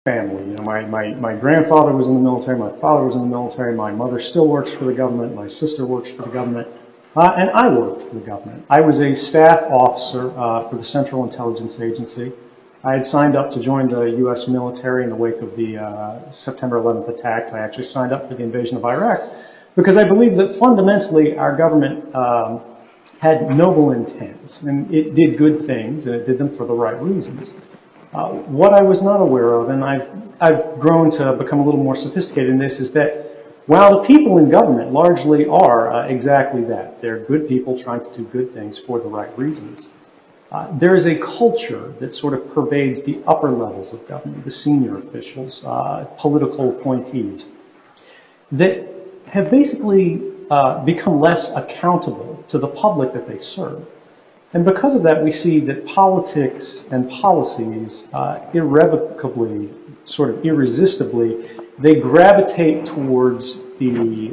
family. You know, my grandfather was in the military, my father was in the military, my mother still works for the government, my sister works for the government, and I worked for the government. I was a staff officer for the Central Intelligence Agency. I had signed up to join the U.S. military in the wake of the September 11th attacks. I actually signed up for the invasion of Iraq because I believe that fundamentally our government had noble intents, and it did good things, and it did them for the right reasons. What I was not aware of, and I've grown to become a little more sophisticated in this, is that while the people in government largely are exactly that, they're good people trying to do good things for the right reasons, there is a culture that sort of pervades the upper levels of government, the senior officials, political appointees, that have basically become less accountable to the public that they serve. And because of that, we see that politics and policies irrevocably, sort of irresistibly, they gravitate towards the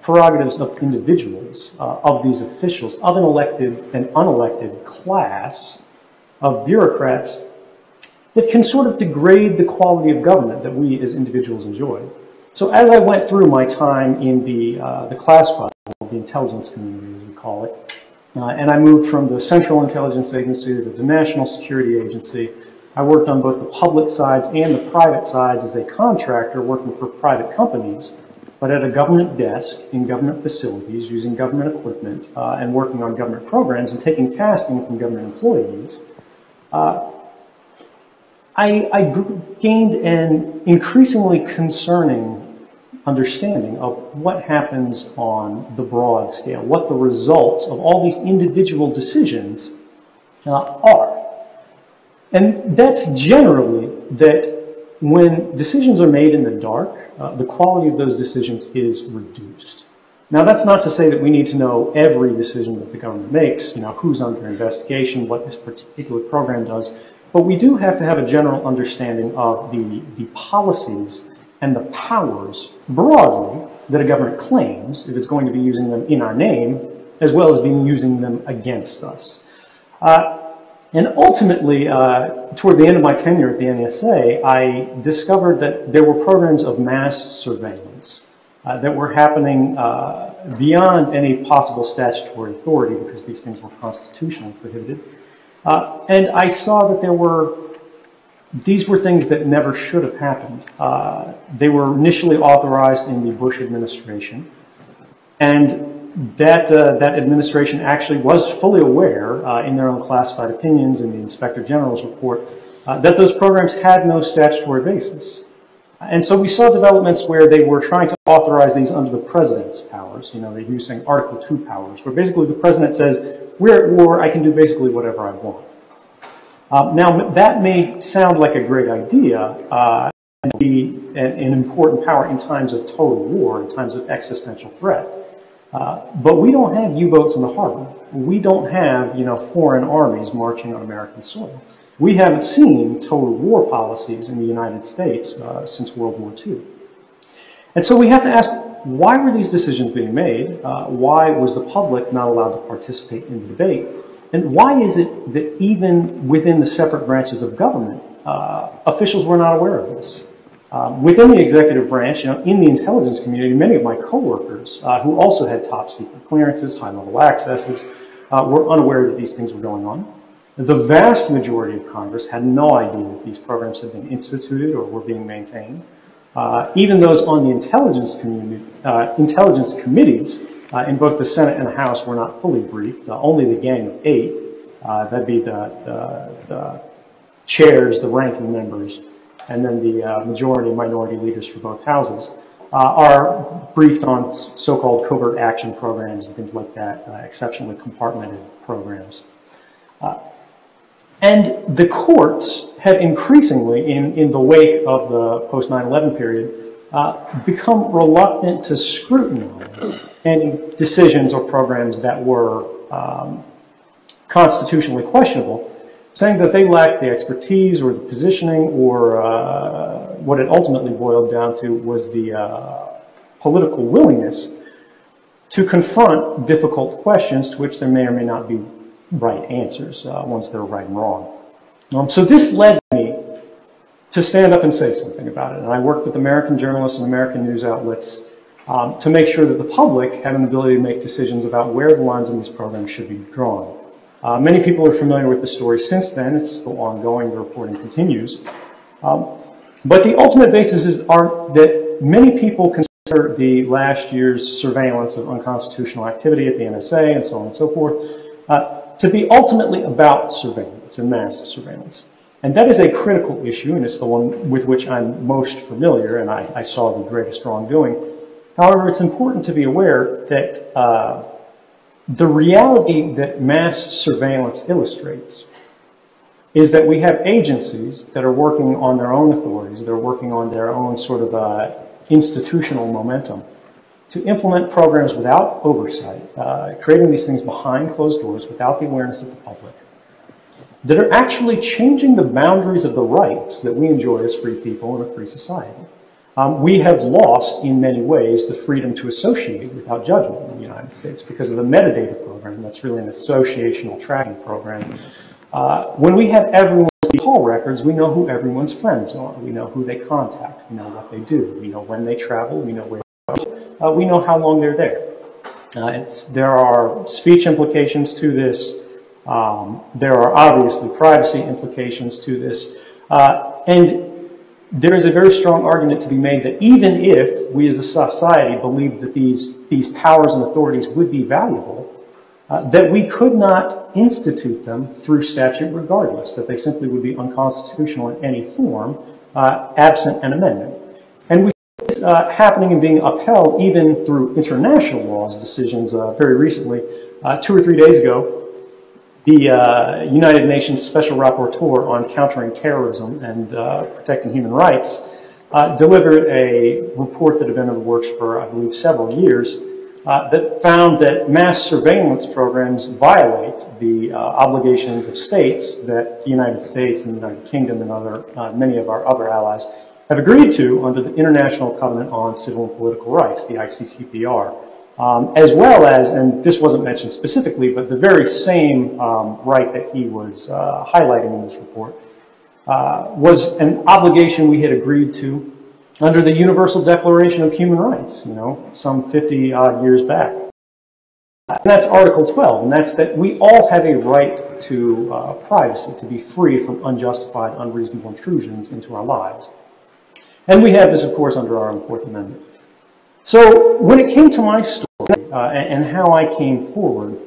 prerogatives of individuals, of these officials, of an elected and unelected class of bureaucrats that can sort of degrade the quality of government that we as individuals enjoy. So as I went through my time in the classified, the intelligence community, as we call it, and I moved from the Central Intelligence Agency to the National Security Agency. I worked on both the public sides and the private sides as a contractor working for private companies, but at a government desk in government facilities using government equipment and working on government programs and taking tasking from government employees. I gained an increasingly concerning understanding of what happens on the broad scale, what the results of all these individual decisions are. And that's generally that when decisions are made in the dark, the quality of those decisions is reduced. Now, that's not to say that we need to know every decision that the government makes, you know, who's under investigation, what this particular program does, but we do have to have a general understanding of the policies and the powers broadly that a government claims if it's going to be using them in our name, as well as being using them against us. And ultimately, toward the end of my tenure at the NSA, I discovered that there were programs of mass surveillance that were happening beyond any possible statutory authority because these things were constitutionally prohibited. And I saw that these were things that never should have happened. They were initially authorized in the Bush administration, and that administration actually was fully aware in their own classified opinions in the Inspector General's report that those programs had no statutory basis. And so we saw developments where they were trying to authorize these under the president's powers. You know, they're using Article 2 powers, where basically the president says, we're at war, I can do basically whatever I want. Now, that may sound like a great idea and be an important power in times of total war, in times of existential threat. But we don't have U-boats in the harbor. We don't have, you know, foreign armies marching on American soil. We haven't seen total war policies in the United States since World War II. And so we have to ask, why were these decisions being made? Why was the public not allowed to participate in the debate? And why is it that even within the separate branches of government, officials were not aware of this? Within the executive branch, you know, in the intelligence community, many of my coworkers who also had top secret clearances, high-level accesses, were unaware that these things were going on. The vast majority of Congress had no idea that these programs had been instituted or were being maintained. Even those on the intelligence committees in both the Senate and the House were not fully briefed. Only the Gang of 8, that'd be the chairs, the ranking members, and then the majority and minority leaders for both houses, are briefed on so-called covert action programs and things like that, exceptionally compartmented programs. And the courts have increasingly, in the wake of the post-9/11 period, become reluctant to scrutinize any decisions or programs that were constitutionally questionable, saying that they lacked the expertise or the positioning or what it ultimately boiled down to was the political willingness to confront difficult questions to which there may or may not be right answers once they're right and wrong. So this led me to stand up and say something about it. And I worked with American journalists and American news outlets to make sure that the public had an ability to make decisions about where the lines in these programs should be drawn. Many people are familiar with the story since then. It's still ongoing. The reporting continues. But the ultimate basis are that many people consider the last year's surveillance of unconstitutional activity at the NSA and so on and so forth to be ultimately about surveillance and mass surveillance. And that is a critical issue, and it's the one with which I'm most familiar, and I saw the greatest wrongdoing. However, it's important to be aware that the reality that mass surveillance illustrates is that we have agencies that are working on their own authorities, they're working on their own sort of institutional momentum to implement programs without oversight, creating these things behind closed doors without the awareness of the public, that are actually changing the boundaries of the rights that we enjoy as free people in a free society. We have lost, in many ways, the freedom to associate without judgment in the United States because of the metadata program. That's really an associational tracking program. When we have everyone's call records, we know who everyone's friends are. We know who they contact. We know what they do. We know when they travel. We know where they go. We know how long they're there. There are speech implications to this. There are obviously privacy implications to this. And there is a very strong argument to be made that even if we as a society believed that these powers and authorities would be valuable, that we could not institute them through statute regardless, that they simply would be unconstitutional in any form, absent an amendment. And we see this happening and being upheld even through international laws decisions very recently. 2 or 3 days ago, the United Nations Special Rapporteur on Countering Terrorism and Protecting Human Rights delivered a report that had been in the works for, I believe, several years that found that mass surveillance programs violate the obligations of states that the United States and the United Kingdom and many of our other allies have agreed to under the International Covenant on Civil and Political Rights, the ICCPR. As well as, and this wasn't mentioned specifically, but the very same right that he was highlighting in this report was an obligation we had agreed to under the Universal Declaration of Human Rights, some 50 odd years back. And that's Article 12, and that's that we all have a right to privacy, to be free from unjustified, unreasonable intrusions into our lives. And we have this, of course, under our own Fourth Amendment. So when it came to my story and how I came forward,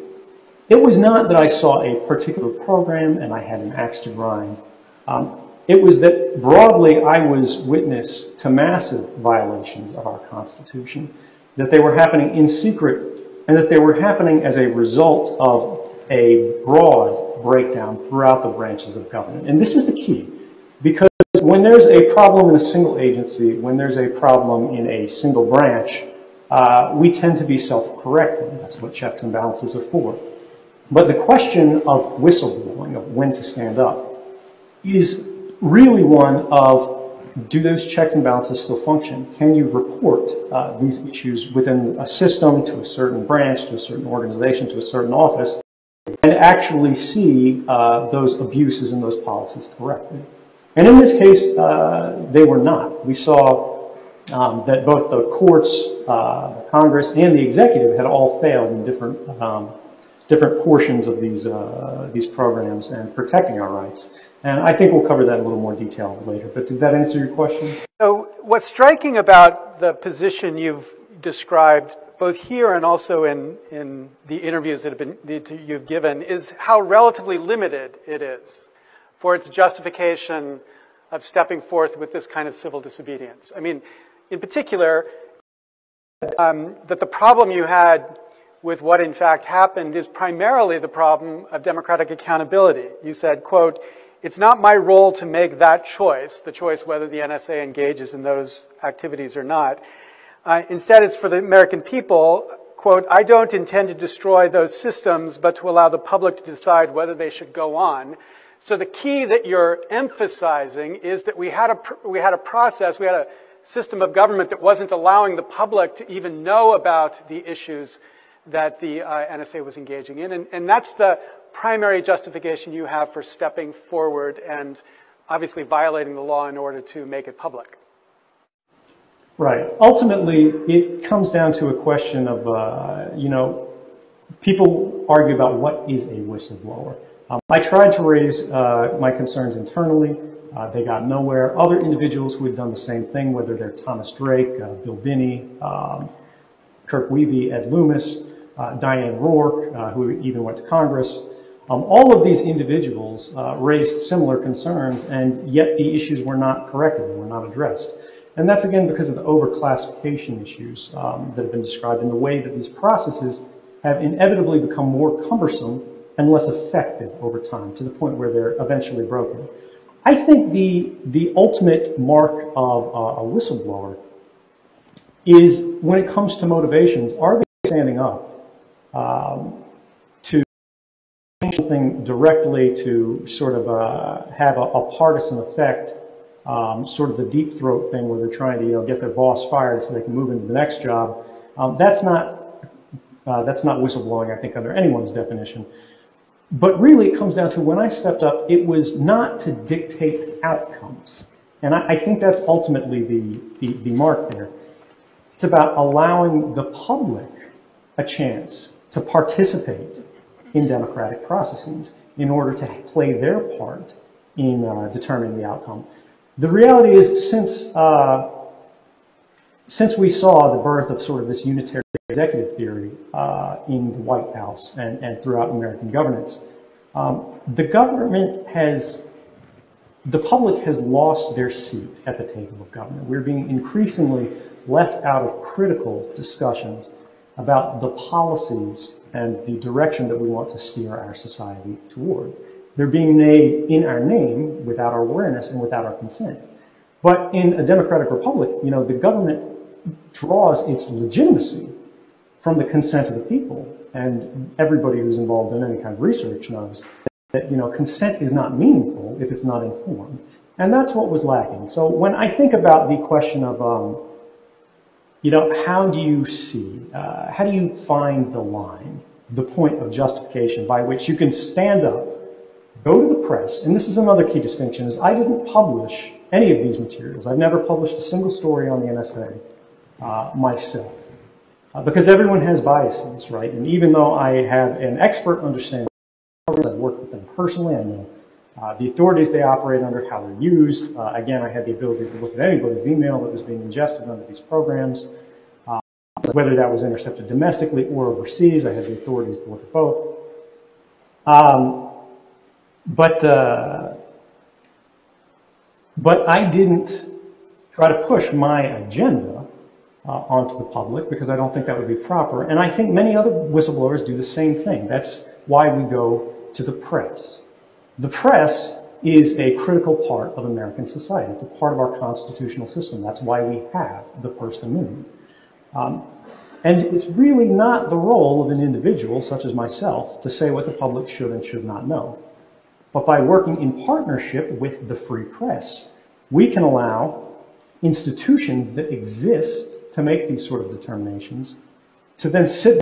it was not that I saw a particular program and I had an axe to grind. It was that broadly I was witness to massive violations of our Constitution, that they were happening in secret and that they were happening as a result of a broad breakdown throughout the branches of government. And this is the key, because when there's a problem in a single agency, when there's a problem in a single branch, we tend to be self-correcting. That's what checks and balances are for. But the question of whistleblowing, of when to stand up, is really one of, do those checks and balances still function? Can you report these issues within a system, to a certain branch, to a certain organization, to a certain office, and actually see those abuses and those policies corrected? And in this case, they were not. We saw that both the courts, the Congress, and the executive had all failed in different portions of these programs and protecting our rights. And I think we'll cover that in a little more detail later. But did that answer your question? So what's striking about the position you've described, both here and also in the interviews that you've given, is how relatively limited it is for its justification of stepping forth with this kind of civil disobedience. I mean, in particular, that the problem you had with what in fact happened is primarily the problem of democratic accountability. You said, quote, "It's not my role to make that choice, the choice whether the NSA engages in those activities or not. Instead, it's for the American people, quote, I don't intend to destroy those systems, but to allow the public to decide whether they should go on." So the key that you're emphasizing is that we had a process, we had a system of government that wasn't allowing the public to even know about the issues that the NSA was engaging in. And that's the primary justification you have for stepping forward and obviously violating the law in order to make it public. Right. Ultimately, it comes down to a question of, people argue about what is a whistleblower. I tried to raise my concerns internally. They got nowhere. Other individuals who had done the same thing, whether they're Thomas Drake, Bill Binney, Kirk Weavey, Ed Loomis, Diane Rourke, who even went to Congress, all of these individuals raised similar concerns, and yet the issues were not corrected, they were not addressed. And that's again because of the overclassification issues that have been described in the way that these processes have inevitably become more cumbersome and less effective over time, to the point where they're eventually broken. I think the ultimate mark of a whistleblower is, when it comes to motivations, are they standing up to change something directly, to sort of have a partisan effect, sort of the deep throat thing where they're trying to get their boss fired so they can move into the next job. That's not whistleblowing, I think, under anyone's definition. But really, it comes down to, when I stepped up, it was not to dictate outcomes. And I think that's ultimately the mark there. It's about allowing the public a chance to participate in democratic processes in order to play their part in determining the outcome. The reality is, since we saw the birth of sort of this unitary executive theory in the White House and throughout American governance, the public has lost their seat at the table of government. We're being increasingly left out of critical discussions about the policies and the direction that we want to steer our society toward. They're being made in our name, without our awareness and without our consent. But in a democratic republic, the government draws its legitimacy from the consent of the people. And everybody who's involved in any kind of research knows that, consent is not meaningful if it's not informed. And that's what was lacking. So when I think about the question of, how do you see, how do you find the line, the point of justification by which you can stand up, go to the press, and this is another key distinction, is I didn't publish any of these materials. I've never published a single story on the NSA myself. Because everyone has biases, right? And even though I have an expert understanding of programs, I've worked with them personally, I know the authorities they operate under, how they're used. Again, I had the ability to look at anybody's email that was being ingested under these programs, whether that was intercepted domestically or overseas. I had the authorities to look at both. But I didn't try to push my agenda onto the public, because I don't think that would be proper. And I think many other whistleblowers do the same thing. That's why we go to the press. The press is a critical part of American society. It's a part of our constitutional system. That's why we have the First Amendment. And it's really not the role of an individual, such as myself, to say what the public should and should not know. But by working in partnership with the free press, we can allow institutions that exist to make these sort of determinations to then sit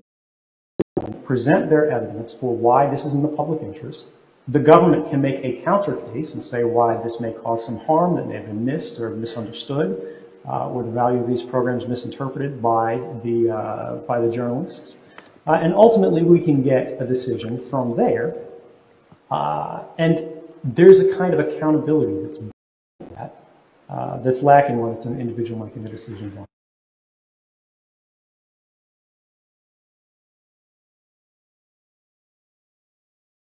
and present their evidence for why this is in the public interest. The government can make a counter case and say why this may cause some harm that may have been missed or misunderstood, or the value of these programs misinterpreted by the journalists. And ultimately, we can get a decision from there. And there's a kind of accountability that's lacking when it's an individual making the decisions on.